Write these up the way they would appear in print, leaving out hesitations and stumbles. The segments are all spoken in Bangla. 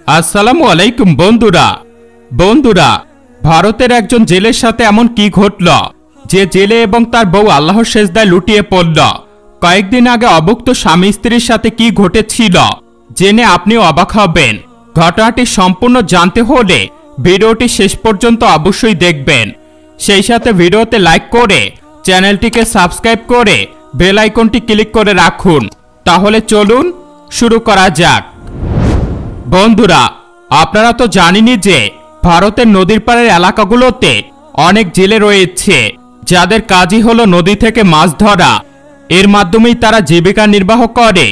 আসসালামু আলাইকুম বন্ধুরা। বন্ধুরা, ভারতের একজন জেলের সাথে এমন কি ঘটল যে জেলে এবং তার বউ আল্লাহর সেজদায় লুটিয়ে পড়ল। কয়েকদিন আগে অভুক্ত স্বামী স্ত্রীর সাথে কি ঘটেছিল জেনে আপনিও অবাক হবেন। ঘটনাটি সম্পূর্ণ জানতে হলে ভিডিওটি শেষ পর্যন্ত অবশ্যই দেখবেন। সেই সাথে ভিডিওতে লাইক করে চ্যানেলটিকে সাবস্ক্রাইব করে বেল আইকনটি ক্লিক করে রাখুন। তাহলে চলুন শুরু করা যাক। বন্ধুরা, আপনারা তো জানেনই যে ভারতের নদীর পাড়ের এলাকাগুলোতে অনেক জেলে রয়েছে যাদের কাজই হলো নদী থেকে মাছ ধরা। এর মাধ্যমেই তারা জীবিকা নির্বাহ করে।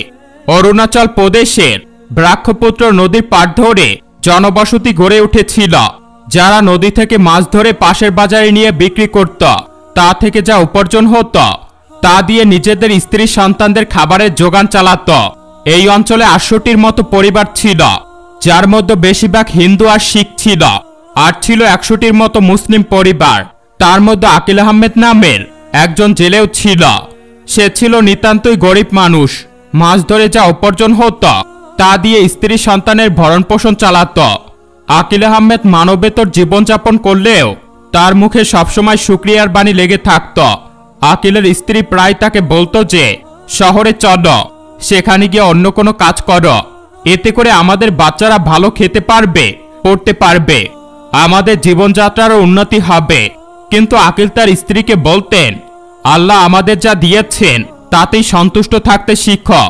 অরুণাচল প্রদেশের ব্রহ্মপুত্র নদীর পাড় ধরে জনবসতি গড়ে উঠেছিল, যারা নদী থেকে মাছ ধরে পাশের বাজারে নিয়ে বিক্রি করত। তা থেকে যা উপার্জন হতো তা দিয়ে নিজেদের স্ত্রী সন্তানদের খাবারের যোগান চালাত। এই অঞ্চলে ৮০০টির মতো পরিবার ছিল, যার মধ্যে বেশিরভাগ হিন্দু আর শিখ ছিল, আর ছিল ১০০টির মতো মুসলিম পরিবার। তার মধ্যে আকিল আহমেদ নামের একজন জেলেও ছিল। সে ছিল নিতান্তই গরিব মানুষ। মাছ ধরে যা উপার্জন হতো তা দিয়ে স্ত্রী সন্তানের ভরণ পোষণ চালাত। আকিল আহমেদ মানবেতর জীবনযাপন করলেও তার মুখে সবসময় শুকরিয়ার বাণী লেগে থাকত। আকিলের স্ত্রী প্রায় তাকে বলতো যে শহরে চলো, সেখানে গিয়ে অন্য কোনো কাজ করো, এতে করে আমাদের বাচ্চারা ভালো খেতে পারবে, পড়তে পারবে, আমাদের জীবনযাত্রারও উন্নতি হবে। কিন্তু আকিল তার স্ত্রীকে বলতেন, আল্লাহ আমাদের যা দিয়েছেন তাতেই সন্তুষ্ট থাকতে শিখো।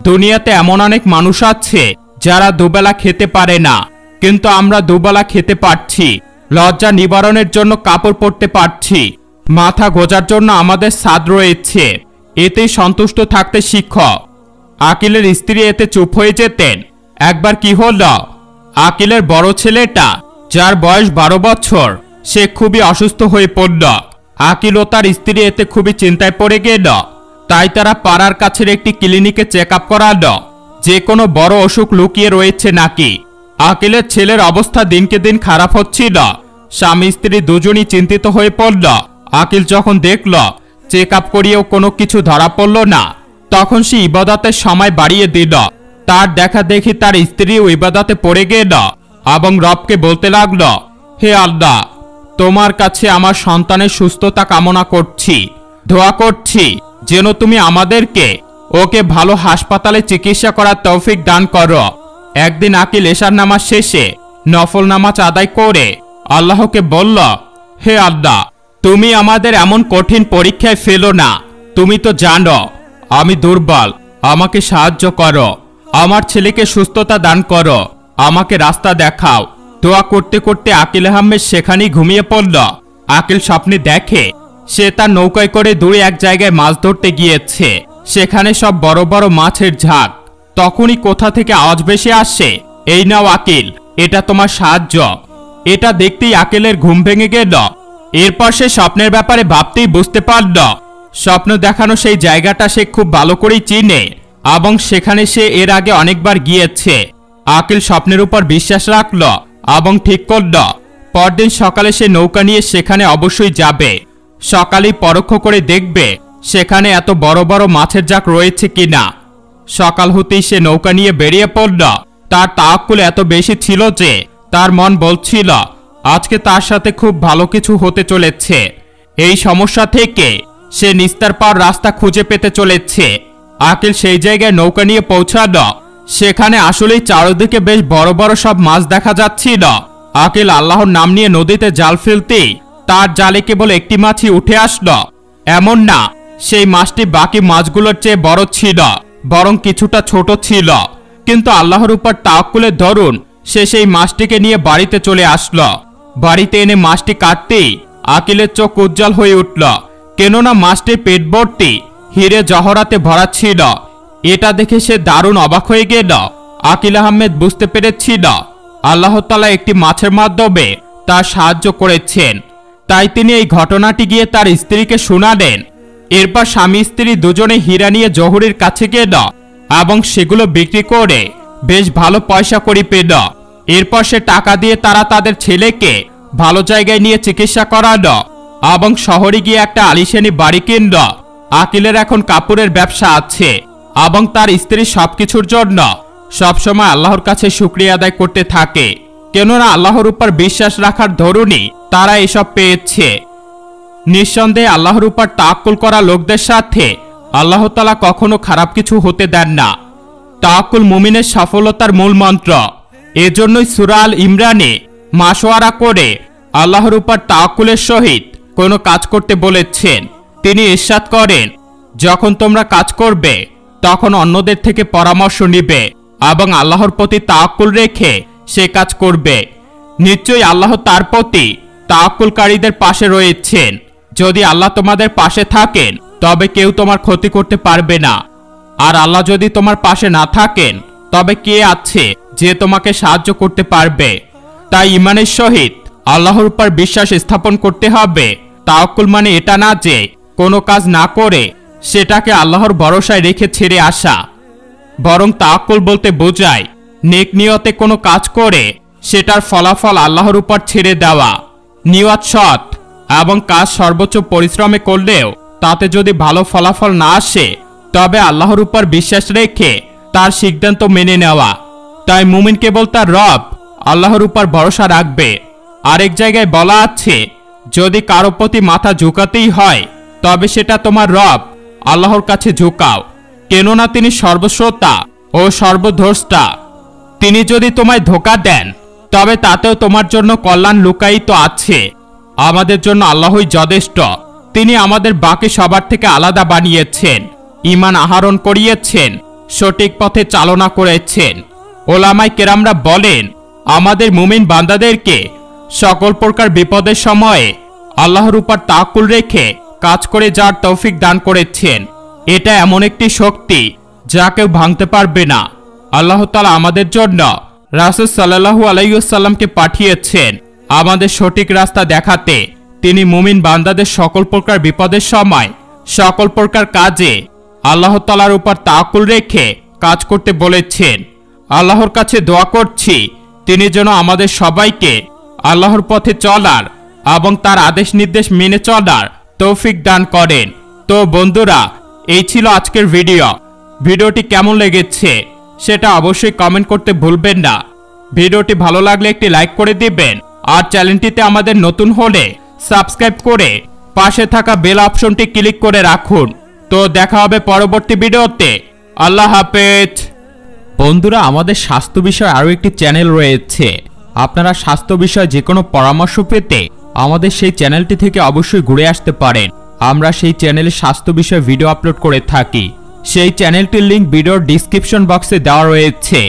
দুনিয়াতে এমন অনেক মানুষ আছে যারা দুবেলা খেতে পারে না, কিন্তু আমরা দুবেলা খেতে পারছি, লজ্জা নিবারণের জন্য কাপড় পরতে পারছি, মাথা গোজার জন্য আমাদের ছাদ রয়েছে, এতেই সন্তুষ্ট থাকতে শিখো। আকিলের স্ত্রী এতে চুপ হয়ে যেতেন। একবার কি হলো, আকিলের বড় ছেলেটা, যার বয়স ১২ বছর, সে খুবই অসুস্থ হয়ে পড়ল। আকিল ও তার স্ত্রী এতে খুবই চিন্তায় পড়ে গেল। তাই তারা পাড়ার কাছের একটি ক্লিনিকে চেক আপ করালো যে কোনো বড় অসুখ লুকিয়ে রয়েছে নাকি। আকিলের ছেলের অবস্থা দিনকে দিন খারাপ হচ্ছিল। স্বামী স্ত্রী দুজনই চিন্তিত হয়ে পড়ল। আকিল যখন দেখল চেক আপ করিয়েও কোনো কিছু ধরা পড়ল না, তখন সে ইবাদতের সময় বাড়িয়ে দিল। তার দেখা দেখি তার স্ত্রীও ইবাদতে পড়ে গেল এবং রবকে বলতে লাগল, হে আল্লাহ, তোমার কাছে আমার সন্তানের সুস্থতা কামনা করছি, দোয়া করছি যেন তুমি আমাদেরকে ওকে ভালো হাসপাতালে চিকিৎসা করার তৌফিক দান করো। একদিন আকিল এশার নামাজ শেষে নফল নামাজ আদায় করে আল্লাহকে বলল, হে আল্লাহ, তুমি আমাদের এমন কঠিন পরীক্ষায় ফেলো না। তুমি তো জানো আমি দুর্বল, আমাকে সাহায্য করো, আমার ছেলেকে সুস্থতা দান করো, আমাকে রাস্তা দেখাও। দোয়া করতে করতে আকিল আহমেদ সেখানেই ঘুমিয়ে পড়ল। আকিল স্বপ্নে দেখে সে তার নৌকায় করে দূরে এক জায়গায় মাছ ধরতে গিয়েছে। সেখানে সব বড় বড় মাছের ঝাঁক। তখনই কোথা থেকে আওয়াজ ভেসে আসে, এই নাও আকিল, এটা তোমার সাহায্য। এটা দেখতেই আকিলের ঘুম ভেঙে গেল। এরপর সে স্বপ্নের ব্যাপারে ভাবতেই বুঝতে পারল স্বপ্ন দেখানো সেই জায়গাটা সে খুব ভালো করেই চিনে এবং সেখানে সে এর আগে অনেকবার গিয়েছে। আকিল স্বপ্নের উপর বিশ্বাস রাখল এবং ঠিক করল পরদিন সকালে সে নৌকা নিয়ে সেখানে অবশ্যই যাবে। সকালেই পরোক্ষ করে দেখবে সেখানে এত বড় বড় মাছের ঝাঁক রয়েছে কিনা। সকাল হতেই সে নৌকা নিয়ে বেরিয়ে পড়ল। তার তাওয়াক্কুল এত বেশি ছিল যে তার মন বলছিল আজকে তার সাথে খুব ভালো কিছু হতে চলেছে। এই সমস্যা থেকে সে নিস্তার পাওয়ার রাস্তা খুঁজে পেতে চলেছে। আকিল সেই জায়গায় নৌকা নিয়ে পৌঁছালো। সেখানে আসলেই চারদিকে বেশ বড় বড় সব মাছ দেখা যাচ্ছিল। আকিল আল্লাহর নাম নিয়ে নদীতে জাল ফেলতেই তার জালে কেবল একটি মাছই উঠে আসলো। এমন না, সেই মাছটি বাকি মাছগুলোর চেয়ে বড় ছিল, বরং কিছুটা ছোট ছিল। কিন্তু আল্লাহর উপর তাওয়াক্কুলের দরুন সে সেই মাছটিকে নিয়ে বাড়িতে চলে আসলো। বাড়িতে এনে মাছটি কাটতেই আকিলের চোখ উজ্জ্বল হয়ে উঠল, কেননা মাছটির পেট ভর্তি হিরে জহরাতে ভরা ছিল। এটা দেখে সে দারুণ অবাক হয়ে গেল। আকিল আহমেদ বুঝতে পেরেছিল আল্লাহ তাআলা একটি মাছের মাধ্যমে তার সাহায্য করেছেন। তাই তিনি এই ঘটনাটি গিয়ে তার স্ত্রীকে শোনালেন। এরপর স্বামী স্ত্রী দুজনে হীরা নিয়ে জহুরির কাছে গেল এবং সেগুলো বিক্রি করে বেশ ভালো পয়সা করি পেল। এরপর সে টাকা দিয়ে তারা তাদের ছেলেকে ভালো জায়গায় নিয়ে চিকিৎসা করালো এবং শহরে গিয়ে একটা আলিশানি বাড়ি কিনল। আকিলের এখন কাপড়ের ব্যবসা আছে এবং তার স্ত্রী সবকিছুর জন্য সবসময় আল্লাহর কাছে শুকরিয়া আদায় করতে থাকে, কেননা আল্লাহর উপর বিশ্বাস রাখার দরুনই তারা এসব পেয়েছে। নিঃসন্দেহে আল্লাহর উপর তাওয়াক্কুল করা লোকদের সাথে আল্লাহ তাআলা কখনো খারাপ কিছু হতে দেন না। তাওয়াক্কুল মুমিনের সফলতার মূল মন্ত্র। এজন্যই সূরা আল ইমরানে মাশওয়ারা করে আল্লাহর উপর তাওয়াক্কুলের সহিত কোনো কাজ করতে বলেছেন। তিনি ইরশাদ করেন, যখন তোমরা কাজ করবে তখন অন্যদের থেকে পরামর্শ নিবে এবং আল্লাহর প্রতি তাওয়াক্কুল রেখে সে কাজ করবে। নিশ্চয়ই আল্লাহ তার প্রতি তাওয়াক্কুলকারীদের পাশে রয়েছেন। যদি আল্লাহ তোমাদের পাশে থাকেন তবে কেউ তোমার ক্ষতি করতে পারবে না, আর আল্লাহ যদি তোমার পাশে না থাকেন তবে কে আছে যে তোমাকে সাহায্য করতে পারবে। তাই ঈমানের সহিত আল্লাহর উপর বিশ্বাস স্থাপন করতে হবে। তাওয়াক্কুল মানে এটা না যে কোনো কাজ না করে সেটাকে আল্লাহর ভরসায় রেখে ছেড়ে আসা, বরং তাওয়াক্কুল বলতে বোঝায় নেক নিয়তে কোনো কাজ করে সেটার ফলাফল আল্লাহর উপর ছেড়ে দেওয়া। নিয়ত সৎ এবং কাজ সর্বোচ্চ পরিশ্রমে করলেও তাতে যদি ভালো ফলাফল না আসে তবে আল্লাহর উপর বিশ্বাস রেখে তার সিদ্ধান্ত মেনে নেওয়া। তাই মুমিন কেবল তার রব আল্লাহর উপর ভরসা রাখবে। আরেক জায়গায় বলা আছে, যদি কারো প্রতি মাথা ঝুঁকাতেই হয় তবে সেটা তোমার রব আল্লাহর কাছে ঝুঁকাও, কেননা তিনি সর্বশ্রোতা ও সর্বদ্রষ্টা। তিনি যদি তোমায় ধোঁকা দেন তবে তাতেও তোমার জন্য কল্যাণ লুকায়িত আছে। আমাদের জন্য আল্লাহই যথেষ্ট। তিনি আমাদের বাকি সবার থেকে আলাদা বানিয়েছেন, ঈমান আহরণ করিয়েছেন, সঠিক পথে চালনা করেছেন। ওলামায়ে কেরামরা বলেন, আমাদের মুমিন বান্দাদেরকে সকল প্রকার বিপদের সময়ে আল্লাহর উপর তাওয়াক্কুল রেখে কাজ করে যাওয়ার তৌফিক দান করেছেন। এটা এমন একটি শক্তি যা কেউ ভাঙতে পারবে না। আল্লাহ তাআলা আমাদের জন্য রাসূল সাল্লাল্লাহু আলাইহি ওয়াসাল্লামকে পাঠিয়েছেন আমাদের সঠিক রাস্তা দেখাতে। তিনি মুমিন বান্দাদের সকল প্রকার বিপদের সময় সকল প্রকার কাজে আল্লাহ তাআলার উপর তাওয়াক্কুল রেখে কাজ করতে বলেছেন। আল্লাহর কাছে দোয়া করছি তিনি যেন আমাদের সবাইকে আল্লাহর পথে চলার এবং তার আদেশ নির্দেশ মেনে চলার তৌফিক দান করেন। তো বন্ধুরা, এই ছিল আজকের ভিডিও। ভিডিওটি কেমন লেগেছে সেটা অবশ্যই কমেন্ট করতে ভুলবেন না। ভিডিওটি ভালো লাগলে একটি লাইক করে দিবেন, আর চ্যানেলটিতে আমাদের নতুন হলে সাবস্ক্রাইব করে পাশে থাকা বেল অপশনটি ক্লিক করে রাখুন। তো দেখা হবে পরবর্তী ভিডিওতে। আল্লাহ হাফেজ। বন্ধুরা, আমাদের স্বাস্থ্য বিষয়ে আরও একটি চ্যানেল রয়েছে। আপনারা স্বাস্থ্য বিষয়ে যে কোনো পরামর্শ পেতে আমাদের সেই চ্যানেলটি থেকে অবশ্যই ঘুরে আসতে পারেন। আমরা সেই চ্যানেলে স্বাস্থ্য বিষয়ে ভিডিও আপলোড করে থাকি। সেই চ্যানেলটির লিংক ভিডিওর ডেসক্রিপশন বক্সে দেওয়া রয়েছে।